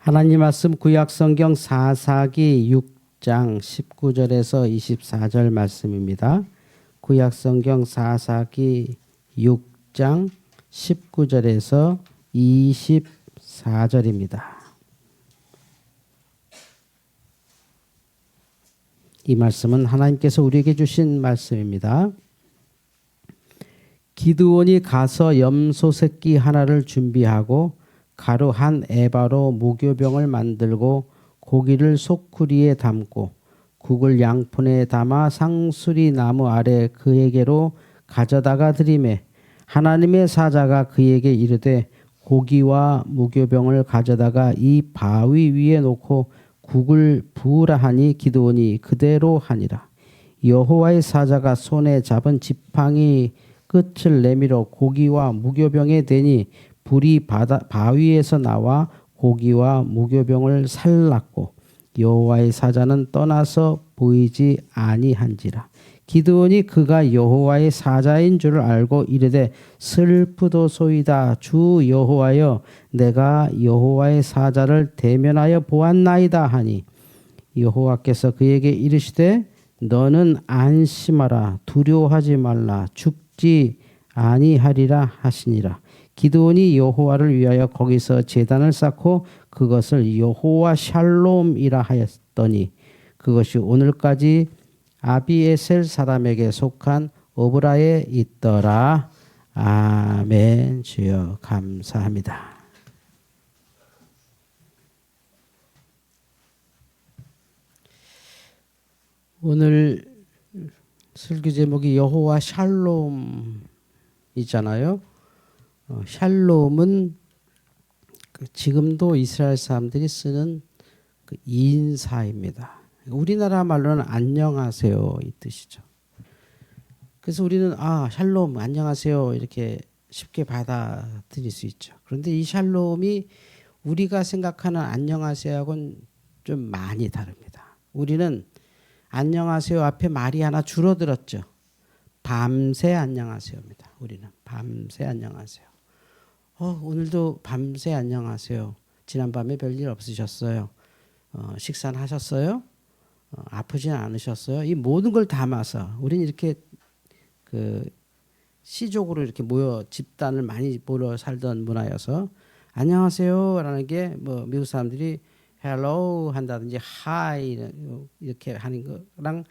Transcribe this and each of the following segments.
하나님 말씀 구약성경 사사기 6장 19절에서 24절 말씀입니다. 구약성경 사사기 6장 19절에서 24절입니다. 이 말씀은 하나님께서 우리에게 주신 말씀입니다. 기드온이 가서 염소 새끼 하나를 준비하고 가루 한 에바로 무교병을 만들고 고기를 소쿠리에 담고 국을 양푼에 담아 상수리 나무 아래 그에게로 가져다가 드리매 하나님의 사자가 그에게 이르되 고기와 무교병을 가져다가 이 바위 위에 놓고 국을 부으라 하니 기드온이 그대로 하니라. 여호와의 사자가 손에 잡은 지팡이 끝을 내밀어 고기와 무교병에 대니 불이 바위에서 나와 고기와 무교병을 살랐고 여호와의 사자는 떠나서 보이지 아니한지라. 기드온이 그가 여호와의 사자인 줄을 알고 이르되 슬프도소이다. 주 여호와여, 내가 여호와의 사자를 대면하여 보았나이다 하니 여호와께서 그에게 이르시되 너는 안심하라. 두려워하지 말라. 죽지 아니하리라 하시니라. 기드온이 여호와를 위하여 거기서 제단을 쌓고 그것을 여호와 샬롬이라 하였더니 그것이 오늘까지 아비에셀 사람에게 속한 오브라에 있더라. 아멘. 주여 감사합니다. 오늘 설교 제목이 여호와 샬롬이잖아요. 샬롬은 지금도 이스라엘 사람들이 쓰는 그 인사입니다. 우리나라 말로는 안녕하세요 이 뜻이죠. 그래서 우리는 샬롬 안녕하세요 이렇게 쉽게 받아들일 수 있죠. 그런데 이 샬롬이 우리가 생각하는 안녕하세요하고는 좀 많이 다릅니다. 우리는 안녕하세요 앞에 말이 하나 줄어들었죠. 밤새 안녕하세요입니다. 우리는 밤새 안녕하세요. 오늘도 밤새 안녕하세요. 지난밤에 별일 없으셨어요? 식사는 하셨어요? 아프진 않으셨어요? 이 모든 걸 담아서 우리는 이렇게 그 시족으로 이렇게 모여 집단을 많이 모여 살던 문화여서 안녕하세요라는 게 뭐 미국 사람들이 hello 한다든지 hi 이렇게 하는 거랑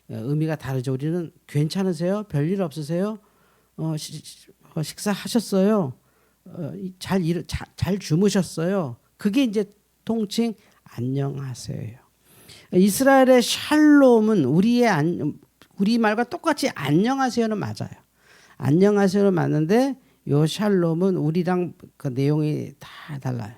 의미가 다르죠. 우리는 괜찮으세요? 별일 없으세요? 식사하셨어요? 잘 주무셨어요? 그게 이제 통칭 안녕하세요. 이스라엘의 샬롬은 우리 말과 똑같이 안녕하세요는 맞아요. 안녕하세요는 맞는데 요 샬롬은 우리랑 그 내용이 다 달라요.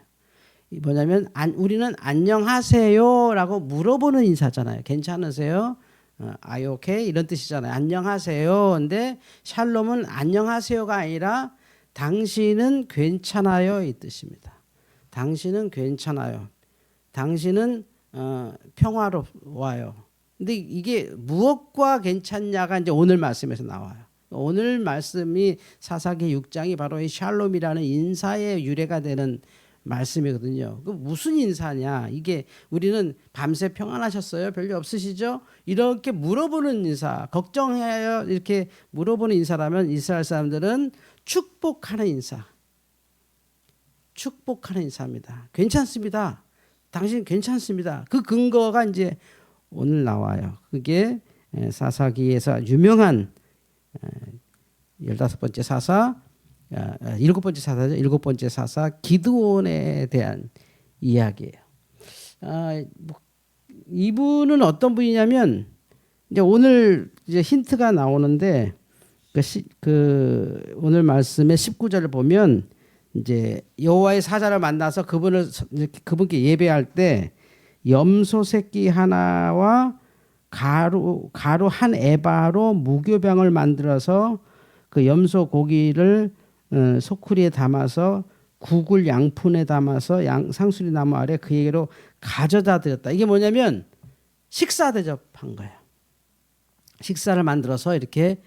뭐냐면 우리는 안녕하세요라고 물어보는 인사잖아요. 괜찮으세요? Are you okay? 이런 뜻이잖아요. 안녕하세요. 근데 샬롬은 안녕하세요가 아니라 당신은 괜찮아요 이 뜻입니다. 당신은 괜찮아요. 당신은 평화로워요. 근데 이게 무엇과 괜찮냐가 이제 오늘 말씀에서 나와요. 오늘 말씀이 사사기 6장이 바로 이 샬롬이라는 인사의 유래가 되는 말씀이거든요. 그 무슨 인사냐? 이게 우리는 밤새 평안하셨어요? 별일 없으시죠? 이렇게 물어보는 인사, 걱정해요 이렇게 물어보는 인사라면 이스라엘 사람들은 축복하는 인사, 축복하는 인사입니다. 괜찮습니다. 당신 괜찮습니다. 그 근거가 이제 오늘 나와요. 그게 사사기에서 유명한 15번째 사사, 7번째 사사죠. 7번째 사사 기드온에 대한 이야기예요. 이분은 어떤 분이냐면 이제 오늘 이제 힌트가 나오는데 오늘 말씀의 19절을 보면 이제 여호와의 사자를 만나서 그분께 예배할 때 염소 새끼 하나와 가루 한 에바로 무교병을 만들어서 그 염소 고기를 소쿠리에 담아서 국을 양푼에 담아서 상수리 나무 아래 그에게로 가져다 드렸다. 이게 뭐냐면 식사 대접한 거예요. 식사를 만들어서 이렇게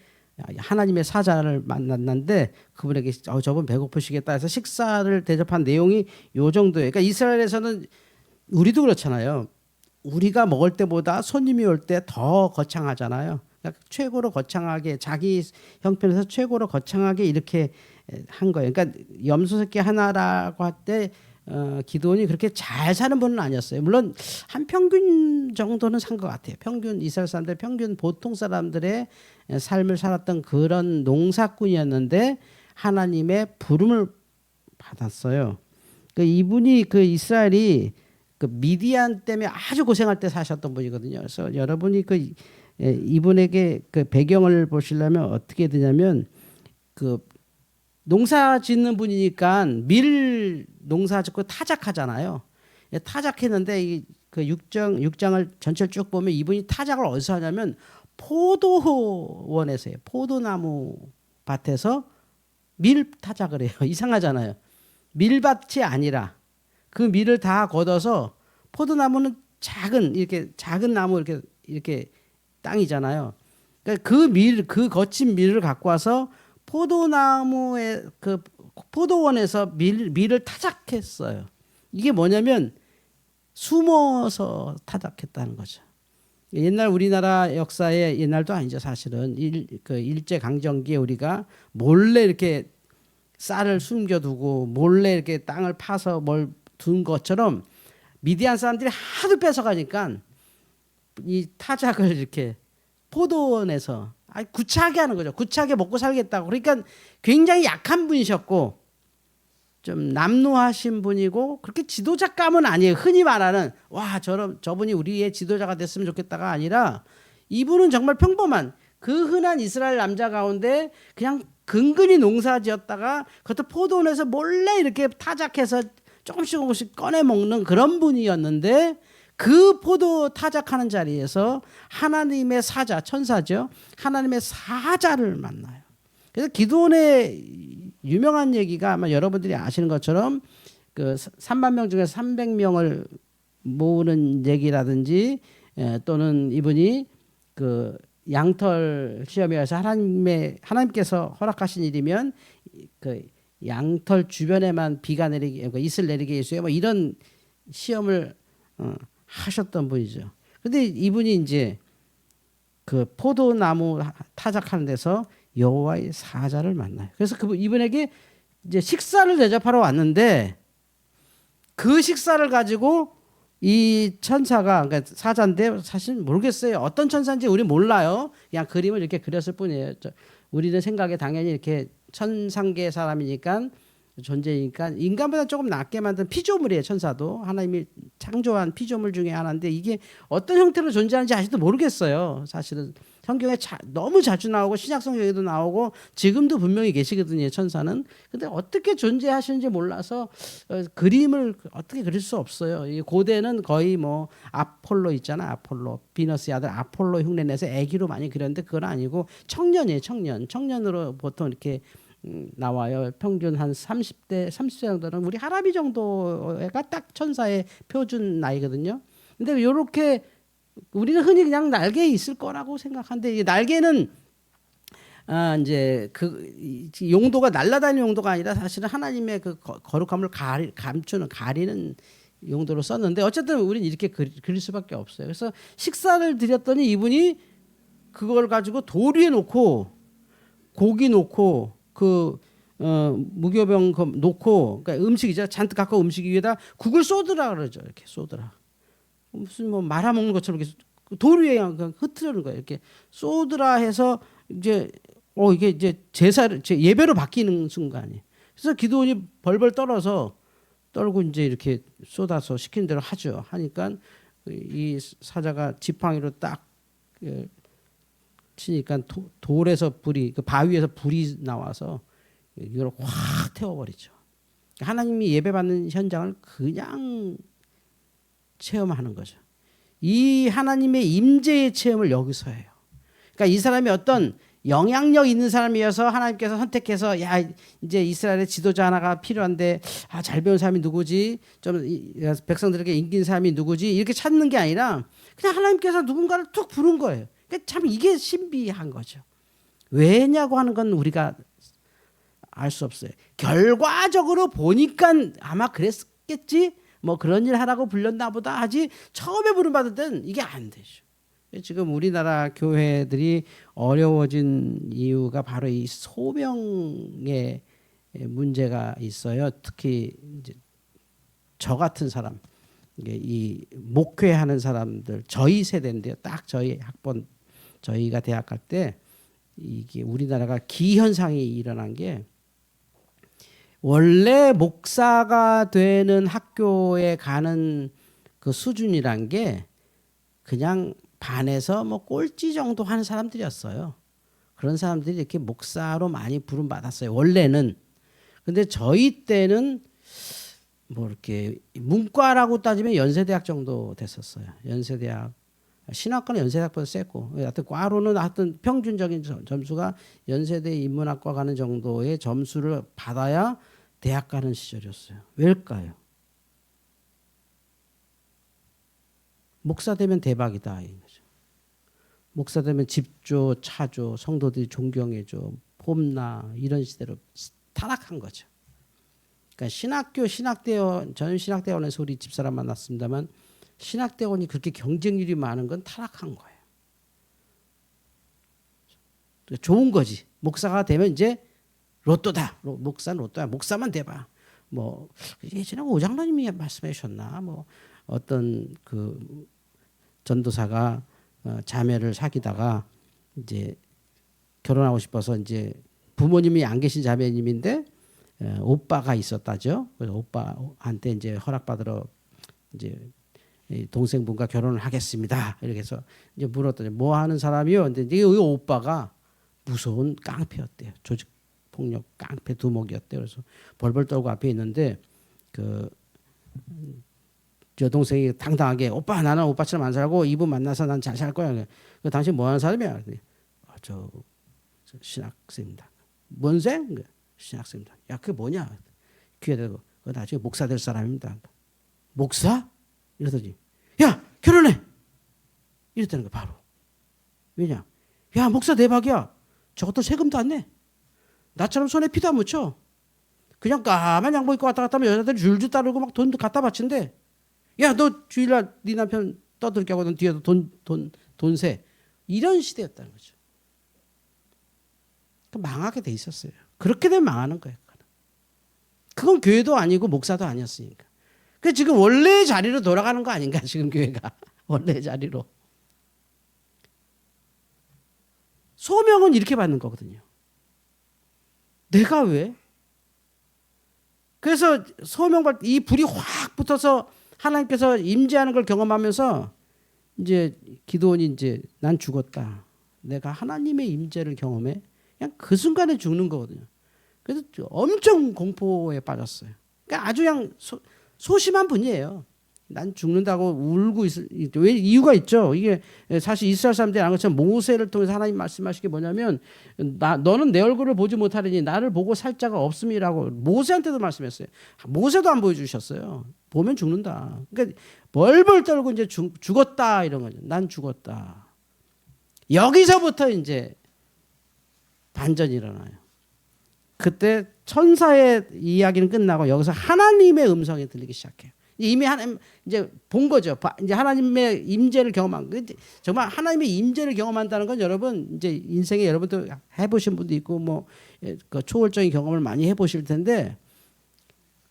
하나님의 사자를 만났는데 그분에게 저분 배고프시겠다 해서 식사를 대접한 내용이 요 정도예요. 그러니까 이스라엘에서는 우리도 그렇잖아요. 우리가 먹을 때보다 손님이 올 때 더 거창하잖아요. 그러니까 최고로 거창하게 자기 형편에서 최고로 거창하게 이렇게 한 거예요. 그러니까 염소 새끼 하나라고 할 때 기드온이 그렇게 잘 사는 분은 아니었어요. 물론 한 평균 정도는 산 것 같아요. 평균 이스라엘 사람들 평균 보통 사람들의 삶을 살았던 그런 농사꾼이었는데 하나님의 부름을 받았어요. 그 이분이 그 이스라엘이 그 미디안 때문에 아주 고생할 때 사셨던 분이거든요. 그래서 여러분이 그 이분에게 그 배경을 보시려면 어떻게 되냐면 그 농사 짓는 분이니까 밀 농사 짓고 타작하잖아요. 타작했는데 그 육장을 전체를 쭉 보면 이분이 타작을 어디서 하냐면 포도원에서요. 포도나무 밭에서 밀 타작을 해요. 이상하잖아요. 밀밭이 아니라 그 밀을 다 걷어서 포도나무는 작은 나무 이렇게 땅이잖아요. 그러니까 그 거친 밀을 갖고 와서 포도나무의 그 포도원에서 밀을 타작했어요. 이게 뭐냐면 숨어서 타작했다는 거죠. 옛날 우리나라 역사에 옛날도 아니죠. 사실은 일제 강점기에 우리가 몰래 이렇게 쌀을 숨겨두고 몰래 이렇게 땅을 파서 뭘 둔 것처럼 미디안 사람들이 하도 뺏어가니까 이 타작을 이렇게 포도원에서 구차하게 하는 거죠. 구차하게 먹고 살겠다고. 그러니까 굉장히 약한 분이셨고 좀 남루하신 분이고 그렇게 지도자감은 아니에요. 흔히 말하는 와 저분이 우리의 지도자가 됐으면 좋겠다가 아니라 이분은 정말 평범한 그 흔한 이스라엘 남자 가운데 그냥 근근히 농사지었다가 그것도 포도원에서 몰래 이렇게 타작해서 조금씩 꺼내 먹는 그런 분이었는데 그 포도 타작하는 자리에서 하나님의 사자, 천사죠. 하나님의 사자를 만나요. 그래서 기드온의 유명한 얘기가 아마 여러분들이 아시는 것처럼 그 3만 명 중에 300명을 모으는 얘기라든지 또는 이분이 그 양털 시험이어서 하나님께서 허락하신 일이면 그 양털 주변에만 비가 내리게, 이슬 내리게 해주세요. 뭐 이런 시험을 하셨던 분이죠. 근데 이분이 이제 그 포도나무 타작하는 데서 여호와의 사자를 만나요. 그래서 이분에게 이제 식사를 대접하러 왔는데 그 식사를 가지고 이 천사가 그러니까 사자인데 사실 모르겠어요. 어떤 천사인지 우리 몰라요. 그냥 그림을 이렇게 그렸을 뿐이에요. 우리는 생각에 당연히 이렇게 천상계 사람이니까 존재니까 인간보다 조금 낮게 만든 피조물이에요. 천사도 하나님이 창조한 피조물 중에 하나인데 이게 어떤 형태로 존재하는지 아직도 모르겠어요. 사실은 성경에 너무 자주 나오고 신약성경에도 나오고 지금도 분명히 계시거든요. 천사는. 근데 어떻게 존재하시는지 몰라서 그림을 어떻게 그릴 수 없어요. 이 고대는 거의 뭐 아폴로 있잖아. 아폴로 비너스의 아들 아폴로 흉내내서 애기로 많이 그렸는데 그건 아니고 청년이에요. 청년으로 보통 이렇게 나와요. 평균 한 30세 정도는 우리 할아비 정도가 딱 천사의 표준 나이거든요. 근데 이렇게 우리는 흔히 그냥 날개에 있을 거라고 생각하는데 이 날개는 이제 그 용도가 날아다니는 용도가 아니라 사실은 하나님의 그 거룩함을 가리는 용도로 썼는데 어쨌든 우리는 이렇게 그릴 수밖에 없어요. 그래서 식사를 드렸더니 이분이 그걸 가지고 돌 위에 놓고 고기 놓고 무교병 놓고 그러니까 음식이죠. 잔뜩 갖고 음식 위에다 국을 쏟으라 그러죠. 이렇게 쏟으라. 무슨 뭐 말아먹는 것처럼 이렇게 돌 위에 그냥 흩트려는 거예요. 이렇게 쏟으라 해서 이제 이게 이제 예배로 바뀌는 순간이에요. 그래서 기드온이 벌벌 떨고 이제 이렇게 쏟아서 시킨 대로 하죠. 하니까 이 사자가 지팡이로 딱 치니까 돌에서 불이 그 바위에서 불이 나와서 이걸 확 태워버리죠. 하나님이 예배받는 현장을 그냥 체험하는 거죠. 이 하나님의 임재의 체험을 여기서 해요. 그러니까 이 사람이 어떤 영향력 있는 사람이어서 하나님께서 선택해서 야 이제 이스라엘의 지도자 하나가 필요한데 잘 배운 사람이 누구지? 좀 백성들에게 인기인 사람이 누구지? 이렇게 찾는 게 아니라 그냥 하나님께서 누군가를 툭 부른 거예요. 참 이게 신비한 거죠. 왜냐고 하는 건 우리가 알 수 없어요. 결과적으로 보니까 아마 그랬겠지. 뭐 그런 일 하라고 불렸나 보다 하지 처음에 부름받을 땐 이게 안 되죠. 지금 우리나라 교회들이 어려워진 이유가 바로 이 소명의 문제가 있어요. 특히 이제 저 같은 사람, 이 목회하는 사람들, 저희 세대인데요. 딱 저희 학번, 저희가 대학 갈 때 이게 우리나라가 기현상이 일어난 게 원래 목사가 되는 학교에 가는 그 수준이란 게 그냥 반에서 뭐 꼴찌 정도 하는 사람들이었어요. 그런 사람들이 이렇게 목사로 많이 부름 받았어요. 원래는. 근데 저희 때는 뭐 이렇게 문과라고 따지면 연세대학 정도 됐었어요. 연세대학. 신학과는 연세대학보다 셌고, 하여튼 과로는 하여튼 평균적인 점수가 연세대 인문학과 가는 정도의 점수를 받아야 대학 가는 시절이었어요. 왜일까요? 목사 되면 대박이다. 이거죠. 목사 되면 집 줘, 차 줘, 성도들이 존경해 줘, 폼나 이런 시대로 타락한 거죠. 그러니까 신학대원, 저는 신학대원에서 우리 집사람 만났습니다만 신학대원이 그렇게 경쟁률이 많은 건 타락한 거예요. 좋은 거지. 목사가 되면 이제 로또다. 목사는 로또야. 목사만 돼봐. 뭐 예전에 오장로님이 말씀해 주셨나. 뭐 어떤 그 전도사가 자매를 사귀다가 이제 결혼하고 싶어서 이제 부모님이 안 계신 자매님인데 오빠가 있었다죠. 그래서 오빠한테 이제 허락받으러 이제 동생분과 결혼을 하겠습니다. 이렇게 해서 이제 물었더니 뭐 하는 사람이요? 근데 이 오빠가 무서운 깡패였대요. 조직 폭력 깡패 두목이었대요. 그래서 벌벌 떨고 앞에 있는데 그 여동생이 당당하게 오빠 나는 오빠처럼 안 살고 이분 만나서 난 잘 살 거야. 그 당신 뭐 하는 사람이야? 저 신학생입니다. 뭔 생? 신학생입니다. 야 그게 뭐냐? 귀에 대고 나중에 목사 될 사람입니다. 목사? 이러더니 야 결혼해! 이랬다는 거 바로. 왜냐? 야 목사 대박이야. 저것도 세금도 안 내. 나처럼 손에 피도 안 묻혀. 그냥 까만 양복 입고 왔다 갔다 하면 여자들이 줄줄 따르고 막 돈도 갖다 바친대. 야 너 주일날 네 남편 떠들게 하고 넌 뒤에도 돈 세. 이런 시대였다는 거죠. 망하게 돼 있었어요. 그렇게 되면 망하는 거예요. 그건 교회도 아니고 목사도 아니었으니까. 그 지금 원래의 자리로 돌아가는 거 아닌가 지금 교회가. 원래의 자리로. 소명은 이렇게 받는 거거든요. 내가 왜? 그래서 소명받 이 불이 확 붙어서 하나님께서 임재하는 걸 경험하면서 이제 기도원이 이제 난 죽었다. 내가 하나님의 임재를 경험해. 그냥 그 순간에 죽는 거거든요. 그래서 엄청 공포에 빠졌어요. 그러니까 아주 그냥 소심한 분이에요. 난 죽는다고 울고 있을 왜 이유가 있죠. 이게 사실 이스라엘 사람들이 아는 것처럼 모세를 통해서 하나님 말씀하신 게 뭐냐면 너는 내 얼굴을 보지 못하리니 나를 보고 살 자가 없음이라고 모세한테도 말씀했어요. 모세도 안 보여주셨어요. 보면 죽는다. 그러니까 벌벌 떨고 이제 죽었다 이런 거죠. 난 죽었다. 여기서부터 이제 반전이 일어나요. 그때 천사의 이야기는 끝나고 여기서 하나님의 음성이 들리기 시작해요. 이미 하나님 이제 본 거죠. 이제 하나님의 임재를 경험한 거. 정말 하나님의 임재를 경험한다는 건 여러분 이제 인생에 여러분도 해보신 분도 있고 뭐 그 초월적인 경험을 많이 해보실 텐데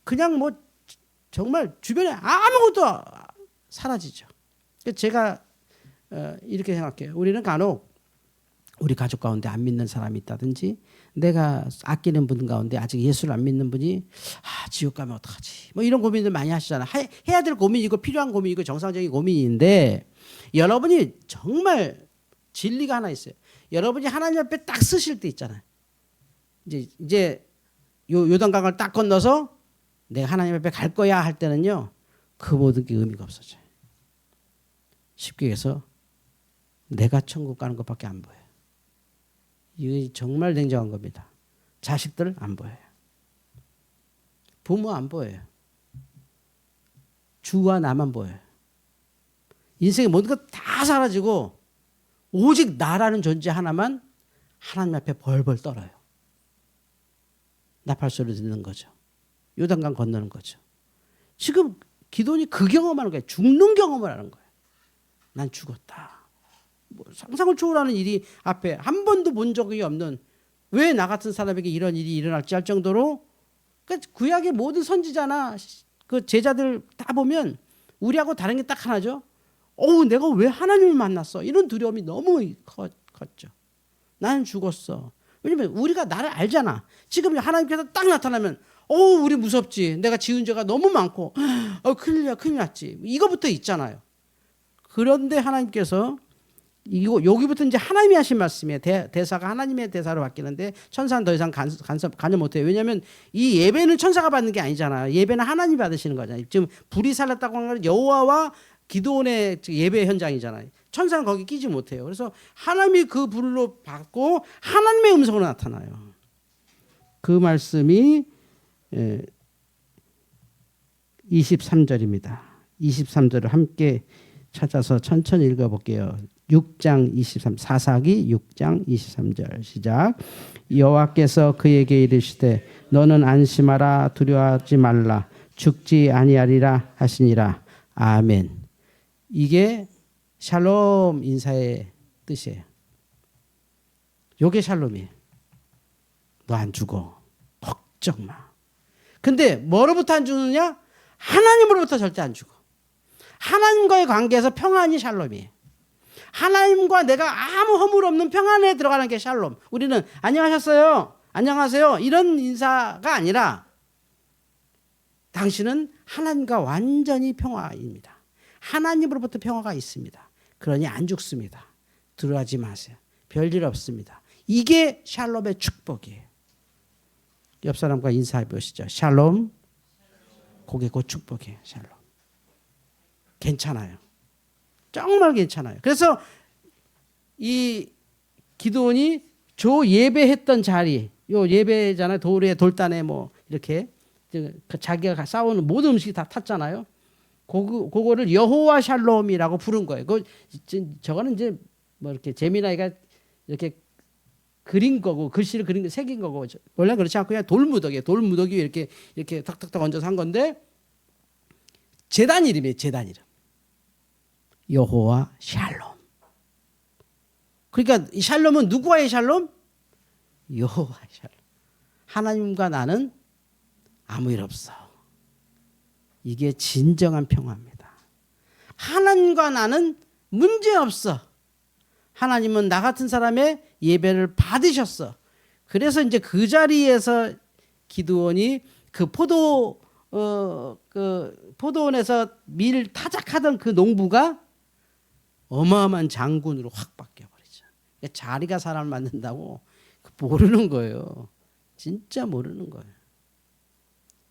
그냥 뭐 정말 주변에 아무것도 사라지죠. 제가 이렇게 생각해요. 우리는 간혹 우리 가족 가운데 안 믿는 사람이 있다든지 내가 아끼는 분 가운데 아직 예수를 안 믿는 분이 지옥 가면 어떡하지 뭐 이런 고민들 많이 하시잖아요. 해야 될 고민이고 필요한 고민이고 정상적인 고민인데 여러분이 정말 진리가 하나 있어요. 여러분이 하나님 앞에 딱 쓰실 때 있잖아요. 이제 요단강을 딱 건너서 내가 하나님 앞에 갈 거야 할 때는요. 그 모든 게 의미가 없어져요. 쉽게 해서 내가 천국 가는 것밖에 안 보여요. 이게 정말 냉정한 겁니다. 자식들 안 보여요. 부모 안 보여요. 주와 나만 보여요. 인생의 모든 것 다 사라지고 오직 나라는 존재 하나만 하나님 앞에 벌벌 떨어요. 나팔소리 듣는 거죠. 요단강 건너는 거죠. 지금 기도원이 그 경험하는 거예요. 죽는 경험을 하는 거예요. 난 죽었다. 뭐 상상을 초월하는 일이 앞에 한 번도 본 적이 없는, 왜 나 같은 사람에게 이런 일이 일어날지 할 정도로, 그러니까 구약의 모든 선지자나 그 제자들 다 보면 우리하고 다른 게 딱 하나죠. 내가 왜 하나님을 만났어? 이런 두려움이 너무 컸죠. 나는 죽었어. 왜냐면 우리가 나를 알잖아. 지금 하나님께서 딱 나타나면 우리 무섭지. 내가 지은 죄가 너무 많고 큰일 났지. 이거부터 있잖아요. 그런데 하나님께서 여기부터 이제 하나님이 하신 말씀이에요. 대사가 하나님의 대사로 바뀌는데 천사는 더 이상 관여 못해요. 왜냐하면 이 예배는 천사가 받는 게 아니잖아요. 예배는 하나님이 받으시는 거잖아요. 지금 불이 살랐다고 하는 건 여호와와 기도원의 예배 현장이잖아요. 천사는 거기 끼지 못해요. 그래서 하나님이 그 불로 받고 하나님의 음성으로 나타나요. 그 말씀이 23절입니다. 23절을 함께 찾아서 천천히 읽어볼게요. 6장 23, 사사기 6장 23절 시작. 여호와께서 그에게 이르시되 너는 안심하라, 두려워하지 말라, 죽지 아니하리라 하시니라. 아멘. 이게 샬롬 인사의 뜻이에요. 요게 샬롬이에요. 너 안 죽어. 걱정 마. 근데 뭐로부터 안 죽느냐? 하나님으로부터 절대 안 죽어. 하나님과의 관계에서 평안이 샬롬이에요. 하나님과 내가 아무 허물 없는 평안에 들어가는 게 샬롬. 우리는 안녕하셨어요, 안녕하세요 이런 인사가 아니라 당신은 하나님과 완전히 평화입니다. 하나님으로부터 평화가 있습니다. 그러니 안 죽습니다. 두려워하지 마세요. 별일 없습니다. 이게 샬롬의 축복이에요. 옆 사람과 인사해 보시죠. 샬롬. 그게 곧 축복이에요. 샬롬. 괜찮아요. 정말 괜찮아요. 그래서 이 기도원이 저 예배했던 자리, 요 예배잖아요. 돌단에 뭐 이렇게 자기가 싸우는 모든 음식이 다 탔잖아요. 그거를 여호와 샬롬이라고 부른 거예요. 저거는 이제 뭐 이렇게 재미나이가 이렇게 그린 거고, 글씨를 그린 거 새긴 거고, 원래 그렇지 않고 그냥 돌무더기예요. 돌무더기 이렇게 탁탁탁 얹어서 한 건데, 제단 이름이에요. 제단 이름. 여호와 샬롬. 그러니까 이 샬롬은 누구와의 샬롬? 여호와 샬롬. 하나님과 나는 아무 일 없어. 이게 진정한 평화입니다. 하나님과 나는 문제 없어. 하나님은 나 같은 사람의 예배를 받으셨어. 그래서 이제 그 자리에서 기드온이 그 포도원에서 밀 타작하던 그 농부가 어마어마한 장군으로 확 바뀌어버리죠. 자리가 사람을 만든다고 모르는 거예요. 진짜 모르는 거예요.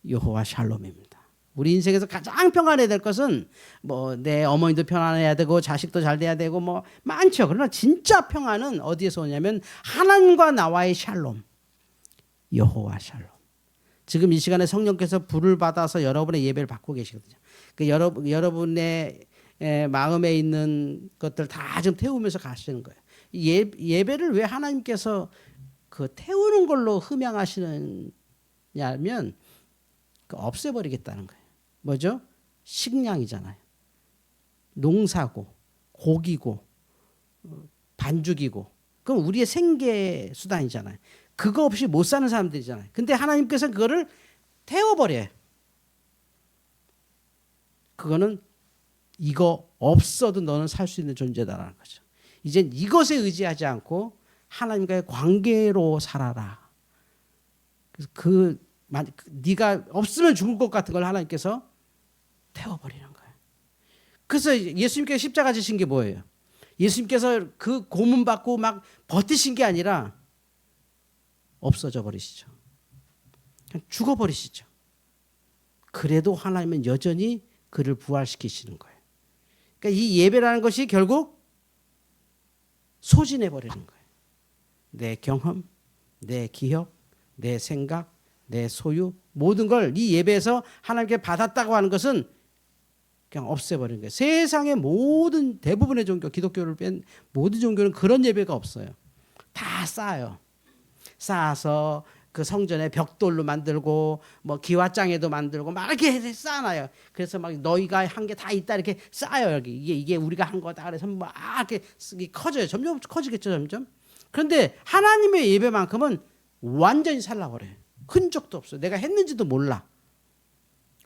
여호와 샬롬입니다. 우리 인생에서 가장 평안해야 될 것은 뭐 내 어머니도 평안해야 되고 자식도 잘 돼야 되고 뭐 많죠. 그러나 진짜 평안은 어디에서 오냐면 하나님과 나와의 샬롬. 여호와 샬롬. 지금 이 시간에 성령께서 불을 받아서 여러분의 예배를 받고 계시거든요. 그 여러분의 마음에 있는 것들 다 지금 태우면서 가시는 거예요. 예배를 왜 하나님께서 그 태우는 걸로 흠양하시느냐면 없애버리겠다는 거예요. 뭐죠? 식량이잖아요. 농사고 고기고 반죽이고, 그럼 우리의 생계 수단이잖아요. 그거 없이 못 사는 사람들이잖아요. 근데 하나님께서 그거를 태워버려요. 그거는 이거 없어도 너는 살 수 있는 존재다라는 거죠. 이젠 이것에 의지하지 않고 하나님과의 관계로 살아라. 그래서 네가 없으면 죽을 것 같은 걸 하나님께서 태워버리는 거예요. 그래서 예수님께서 십자가 지신 게 뭐예요? 예수님께서 그 고문 받고 막 버티신 게 아니라 없어져 버리시죠. 그냥 죽어버리시죠. 그래도 하나님은 여전히 그를 부활시키시는 거예요. 그러니까 이 예배라는 것이 결국 소진해버리는 거예요. 내 경험, 내 기억, 내 생각, 내 소유, 모든 걸 이 예배에서 하나님께 받았다고 하는 것은 그냥 없애버리는 거예요. 세상의 모든 대부분의 종교, 기독교를 뺀 모든 종교는 그런 예배가 없어요. 다 쌓아요. 쌓아서 그 성전에 벽돌로 만들고 뭐 기와장에도 만들고 막 이렇게 해서 쌓아놔요. 그래서 막 너희가 한 게 다 있다 이렇게 쌓아요. 여기 이게 우리가 한 거다. 그래서 막 이렇게 커져요. 점점 커지겠죠, 점점. 그런데 하나님의 예배만큼은 완전히 살라버려요. 흔적도 없어. 내가 했는지도 몰라.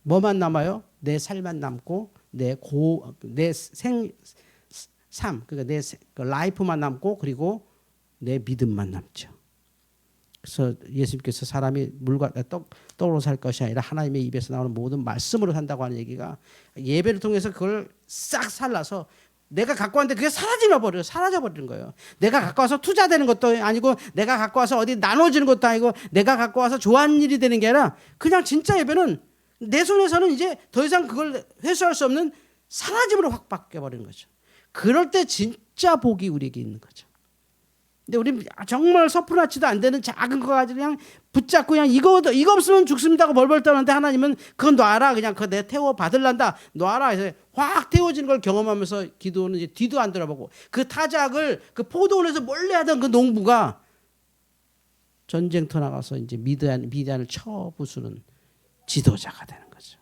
뭐만 남아요? 내 삶만 남고 내 삶, 그러니까 내 라이프만 남고 그리고 내 믿음만 남죠. 그래서 예수님께서 사람이 물과 떡으로 살 것이 아니라 하나님의 입에서 나오는 모든 말씀으로 산다고 하는 얘기가 예배를 통해서 그걸 싹 살라서 내가 갖고 왔는데 그게 사라져 버리는 거예요. 내가 갖고 와서 투자되는 것도 아니고 내가 갖고 와서 어디 나눠지는 것도 아니고 내가 갖고 와서 좋아하는 일이 되는 게 아니라 그냥 진짜 예배는 내 손에서는 이제 더 이상 그걸 회수할 수 없는 사라짐으로 확 바뀌어버리는 거죠. 그럴 때 진짜 복이 우리에게 있는 거죠. 근데 우리 정말 서프라치도 안 되는 작은 거 가지고 그냥 붙잡고 그냥 이거 없으면 죽습니다 하고 벌벌 떠는데 하나님은 그건 놔라. 그냥 그거 내 태워 받을란다. 놔라. 해서 확 태워지는 걸 경험하면서 기도는 이제 뒤도 안 돌아보고 그 타작을 그 포도원에서 몰래 하던 그 농부가 전쟁터 나가서 이제 미디안을 쳐 부수는 지도자가 되는 거죠.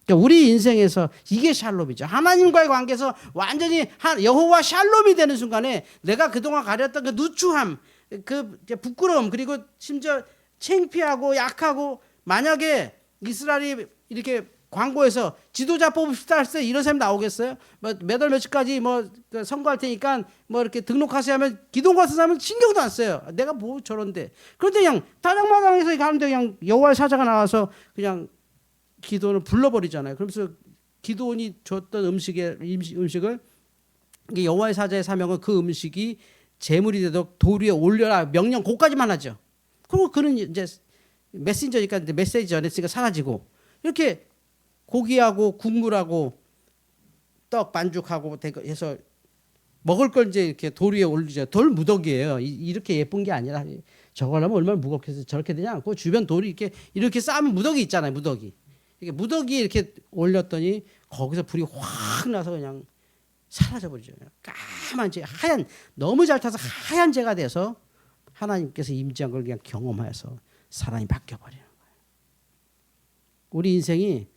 그러니까 우리 인생에서 이게 샬롬이죠. 하나님과의 관계에서 완전히 여호와 샬롬이 되는 순간에 내가 그동안 가렸던 그 누추함, 그 부끄러움, 그리고 심지어 창피하고 약하고 만약에 이스라엘이 이렇게 광고에서 지도자 뽑읍시다 할 때 이런 사람이 나오겠어요? 뭐 몇 월 며칠까지 뭐 선거할 테니까 뭐 이렇게 등록하세요 하면 기동 같은 사람은 신경도 안 써요. 내가 뭐 저런데. 그런데 그냥 다락마당에서 가는데 그냥 여호와의 사자가 나와서 그냥 기도원을 불러버리잖아요. 그러면서 기도원이 줬던 음식을 여호와의 사자의 사명은 그 음식이 제물이 되도록 돌 위에 올려라 명령 그까지만 하죠. 그리고 그는 이제 메신저니까 메시지 전했으니까 사라지고 이렇게 고기하고 국물하고 떡 반죽하고 해서 먹을 걸 이제 이렇게 돌 위에 올리죠. 돌 무더기예요. 이렇게 예쁜 게 아니라 저걸 하면 얼마나 무겁게 저렇게 되냐. 그 주변 돌이 이렇게 쌓으면 무더기 있잖아요. 무더기. 이렇게 무더기 이렇게 올렸더니 거기서 불이 확 나서 그냥 사라져 버리죠. 까만 하얀 너무 잘 타서 하얀 재가 돼서 하나님께서 임재한 걸 그냥 경험해서 사람이 바뀌어 버리는 거예요. 우리 인생이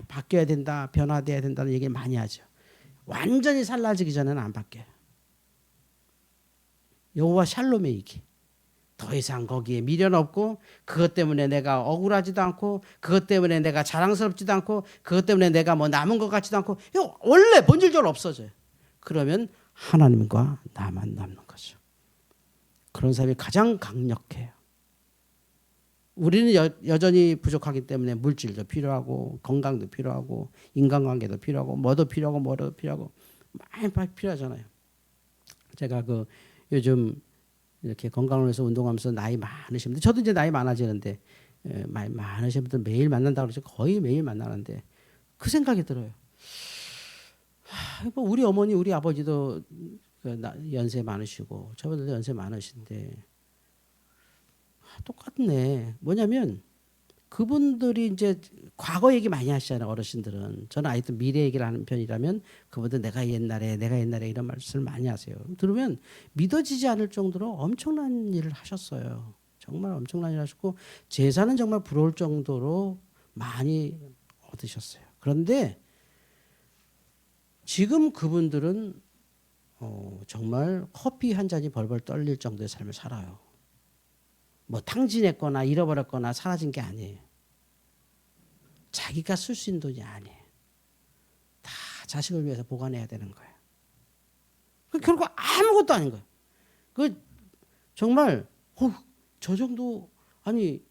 바뀌어야 된다, 변화돼야 된다는 얘기를 많이 하죠. 완전히 살라지기 전에는 안 바뀌어요. 여호와 샬롬의 얘기. 더 이상 거기에 미련 없고 그것 때문에 내가 억울하지도 않고 그것 때문에 내가 자랑스럽지도 않고 그것 때문에 내가 뭐 남은 것 같지도 않고 이거 원래 본질적으로 없어져요. 그러면 하나님과 나만 남는 거죠. 그런 사람이 가장 강력해요. 우리는 여전히 부족하기 때문에 물질도 필요하고 건강도 필요하고 인간관계도 필요하고 뭐도 필요하고 많이 필요하잖아요. 제가 요즘 이렇게 건강을 위해서 운동하면서 나이 많으신 분들, 저도 이제 나이 많아지는데 많으신 분들 매일 만난다고 그러죠. 거의 매일 만나는데 그 생각이 들어요. 우리 어머니, 우리 아버지도 연세 많으시고 저분들도 연세 많으신데 똑같네. 뭐냐면 그분들이 이제 과거 얘기 많이 하시잖아요. 어르신들은. 저는 아직도 미래 얘기를 하는 편이라면 그분들 내가 옛날에 이런 말씀을 많이 하세요. 들으면 믿어지지 않을 정도로 엄청난 일을 하셨어요. 정말 엄청난 일을 하셨고 재산은 정말 부러울 정도로 많이 얻으셨어요. 그런데 지금 그분들은 정말 커피 한 잔이 벌벌 떨릴 정도의 삶을 살아요. 뭐 탕진했거나 잃어버렸거나 사라진 게 아니에요. 자기가 쓸 수 있는 돈이 아니에요. 다 자식을 위해서 보관해야 되는 거예요. 결국 아무것도 아닌 거예요. 정말 저 정도 아니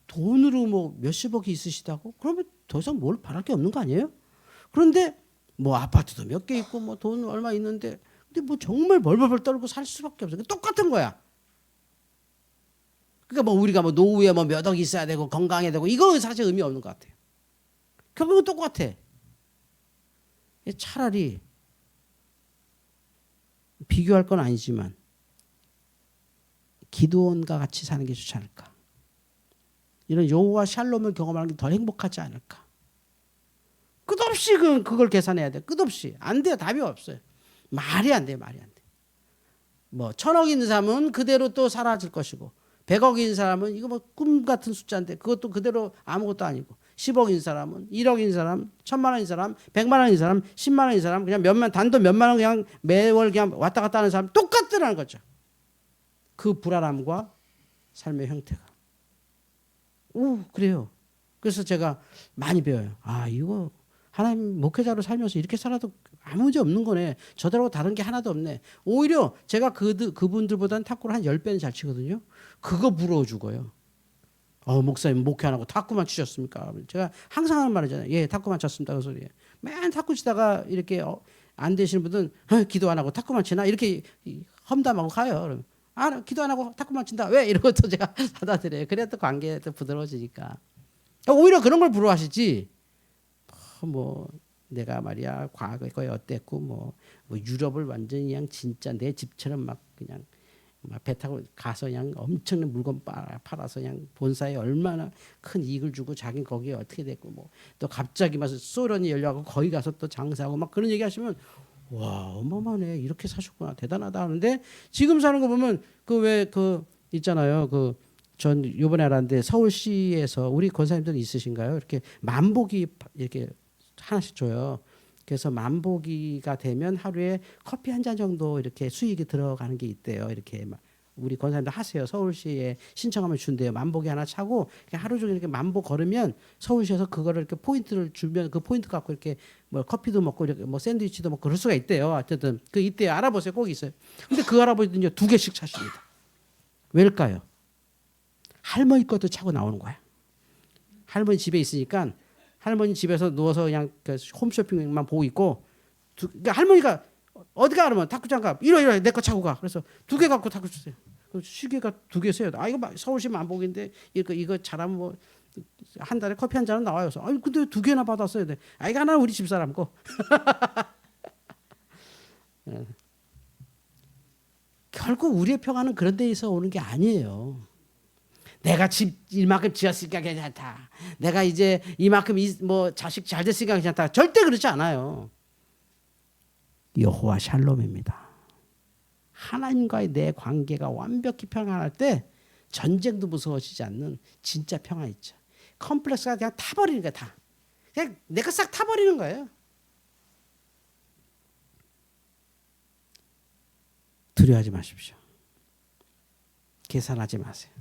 돈으로 뭐 몇십억이 있으시다고? 그러면 더 이상 뭘 바랄 게 없는 거 아니에요? 그런데 뭐 아파트도 몇 개 있고 뭐 돈 얼마 있는데 근데 뭐 정말 벌벌벌 떨고 살 수밖에 없어요. 똑같은 거야. 그러니까 뭐 우리가 뭐 노후에 뭐 몇 억 있어야 되고 건강해야 되고 이거 사실 의미 없는 것 같아요. 결국은 똑같아. 차라리 비교할 건 아니지만 기드온과 같이 사는 게 좋지 않을까. 이런 여호와 샬롬을 경험하는 게 더 행복하지 않을까. 끝없이 그걸 계산해야 돼. 끝없이. 안 돼요. 답이 없어요. 말이 안 돼요. 뭐 1,000억인 사람은 그대로 또 사라질 것이고 100억인 사람은 이거 뭐 꿈 같은 숫자인데 그것도 그대로 아무것도 아니고 10억인 사람은 1억인 사람 1,000만 원인 사람 100만 원인 사람 10만 원인 사람 그냥 단돈 몇만 원 그냥 매월 그냥 왔다 갔다 하는 사람 똑같더라는 거죠. 그 불안함과 삶의 형태가. 오 그래요. 그래서 제가 많이 배워요. 아 이거 하나님 목회자로 살면서 이렇게 살아도 아무 문제 없는 거네. 저들하고 다른 게 하나도 없네. 오히려 제가 그분들보다는 탁구를 한 10배는 잘 치거든요. 그거 부러워 죽어요. 목사님 목회 안 하고 탁구만 치셨습니까? 제가 항상 하는 말이잖아요. 예, 탁구만 쳤습니다. 그 소리에. 맨 탁구 치다가 이렇게 안 되시는 분들은 기도 안 하고 탁구만 치나? 이렇게 험담하고 가요. 그러면 기도 안 하고 탁구만 친다. 왜? 이런 것도 제가 받아들여요. 그래야 또 관계가 또 부드러워지니까. 오히려 그런 걸 부러워하시지. 뭐 내가 말이야 과거에 어땠고 뭐 유럽을 완전히 그냥 진짜 내 집처럼 막 그냥 막 배 타고 가서 그냥 엄청난 물건 팔아서 그냥 본사에 얼마나 큰 이익을 주고 자기는 거기에 어떻게 됐고 뭐 또 갑자기 막 소련이 열려고 거기 가서 또 장사하고 막 그런 얘기 하시면 와 어마어마하네 이렇게 사셨구나 대단하다 하는데 지금 사는 거 보면 그 왜 그 있잖아요 전 요번에 알았는데 서울시에서 우리 권사님들 있으신가요? 이렇게 만보기 이렇게 하나씩 줘요. 그래서 만보기가 되면 하루에 커피 한 잔 정도 이렇게 수익이 들어가는 게 있대요. 이렇게 막 우리 권사님들 하세요. 서울시에 신청하면 준대요. 만보기 하나 차고 하루 종일 이렇게 만보 걸으면 서울시에서 그거를 이렇게 포인트를 주면 그 포인트 갖고 이렇게 뭐 커피도 먹고 이렇게 뭐 샌드위치도 먹고 그럴 수가 있대요. 어쨌든 그 이때 알아보세요. 꼭 있어요. 근데 그 할아버지는요 2개씩 차십니다. 왜일까요? 할머니 것도 차고 나오는 거야. 할머니 집에 있으니까 할머니 집에서 누워서 그냥 홈쇼핑만 보고 있고 그러니까 할머니가 어디 가 그러면 탁구장 가 이러 내 거 차고 가. 그래서 2개 갖고 탁구 주세요. 시계가 2개 써요. 이거 서울시 만보기인데 이거 잘하면 뭐 한 달에 커피 한 잔은 나와요. 근데 2개나 받았어야 돼. 이거 하나는 우리 집사람 거. 결국 우리의 평화는 그런 데에서 오는 게 아니에요. 내가 집 이만큼 지었으니까 괜찮다. 내가 이제 이만큼 뭐 자식 잘 됐으니까 괜찮다. 절대 그렇지 않아요. 여호와 샬롬입니다. 하나님과의 내 관계가 완벽히 평안할 때 전쟁도 무서워지지 않는 진짜 평화 있죠. 컴플렉스가 그냥 타버리는 거야 다. 그냥 내가 싹 타버리는 거예요. 두려워하지 마십시오. 계산하지 마세요.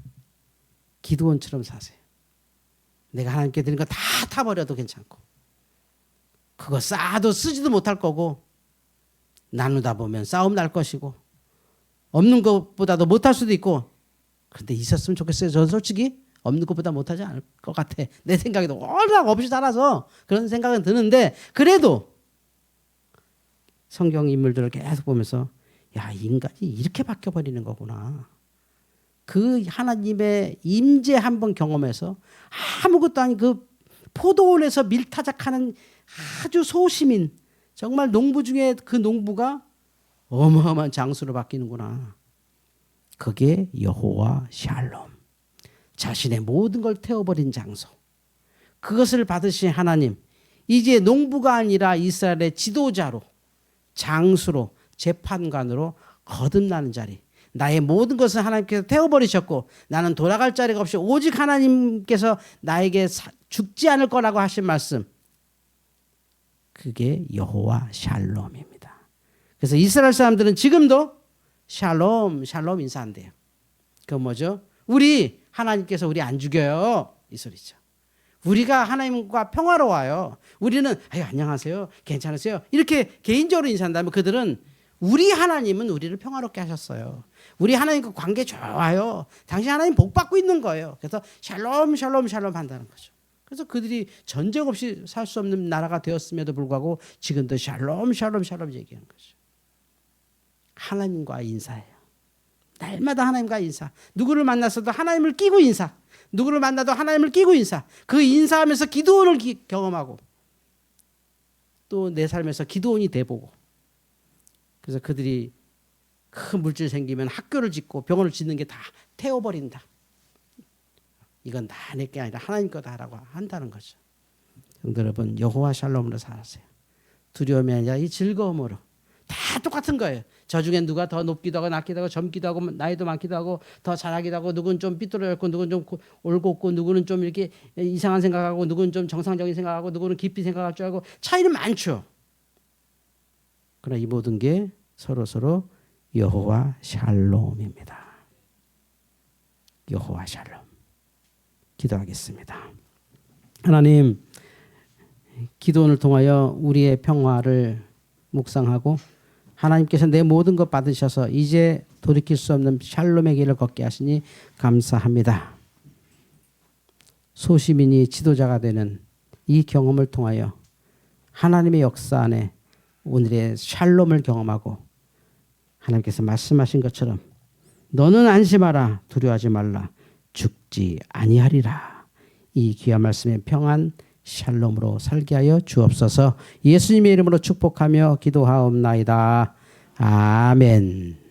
기드온처럼 사세요. 내가 하나님께 드린 거 다 타버려도 괜찮고 그거 쌓아도 쓰지도 못할 거고 나누다 보면 싸움 날 것이고 없는 것보다도 못할 수도 있고 그런데 있었으면 좋겠어요. 저는 솔직히 없는 것보다 못하지 않을 것 같아. 내 생각에도 워낙 없이 살아서 그런 생각은 드는데 그래도 성경 인물들을 계속 보면서 야 인간이 이렇게 바뀌어버리는 거구나. 그 하나님의 임재 한번 경험해서 아무것도 아닌 그 포도원에서 밀타작하는 아주 소시민 정말 농부 중에 그 농부가 어마어마한 장수로 바뀌는구나. 그게 여호와 샬롬. 자신의 모든 걸 태워버린 장소. 그것을 받으신 하나님 이제 농부가 아니라 이스라엘의 지도자로 장수로 재판관으로 거듭나는 자리. 나의 모든 것을 하나님께서 태워버리셨고 나는 돌아갈 자리가 없이 오직 하나님께서 나에게 죽지 않을 거라고 하신 말씀. 그게 여호와 샬롬입니다. 그래서 이스라엘 사람들은 지금도 샬롬 샬롬 인사한대요. 그건 뭐죠? 우리 하나님께서 우리 안 죽여요. 이 소리죠. 우리가 하나님과 평화로워요. 우리는 안녕하세요. 괜찮으세요? 이렇게 개인적으로 인사한다면 그들은 우리 하나님은 우리를 평화롭게 하셨어요. 우리 하나님과 관계 좋아요. 당신 하나님 복 받고 있는 거예요. 그래서 샬롬 샬롬 샬롬 한다는 거죠. 그래서 그들이 전쟁 없이 살 수 없는 나라가 되었음에도 불구하고 지금도 샬롬 샬롬 샬롬 얘기하는 거죠. 하나님과 인사예요. 날마다 하나님과 인사. 누구를 만났어도 하나님을 끼고 인사. 누구를 만나도 하나님을 끼고 인사. 그 인사하면서 기도원을 경험하고 또 내 삶에서 기도원이 돼보고 그래서 그들이 큰 물질 생기면 학교를 짓고 병원을 짓는 게 다 태워버린다. 이건 다 내 게 아니라 하나님 거다라고 한다는 거죠. 성도 여러분 여호와 샬롬으로 살아세요. 두려움이 아니라 이 즐거움으로 다 똑같은 거예요. 저 중에 누가 더 높기도 하고 낮기도 하고 젊기도 하고 나이도 많기도 하고 더 잘하기도 하고 누구는 좀 삐뚤어졌고 누구는 좀 올곧고 누구는 좀 이렇게 이상한 생각하고 누구는 좀 정상적인 생각하고 누구는 깊이 생각할 줄 알고 차이는 많죠. 그러나 이 모든 게 서로 여호와 샬롬입니다. 여호와 샬롬. 기도하겠습니다. 하나님, 기도원을 통하여 우리의 평화를 묵상하고 하나님께서 내 모든 것 받으셔서 이제 돌이킬 수 없는 샬롬의 길을 걷게 하시니 감사합니다. 소시민이 지도자가 되는 이 경험을 통하여 하나님의 역사 안에 오늘의 샬롬을 경험하고 하나님께서 말씀하신 것처럼 너는 안심하라 두려워하지 말라 죽지 아니하리라. 이 귀한 말씀의 평안 샬롬으로 살게 하여 주옵소서. 예수님의 이름으로 축복하며 기도하옵나이다. 아멘.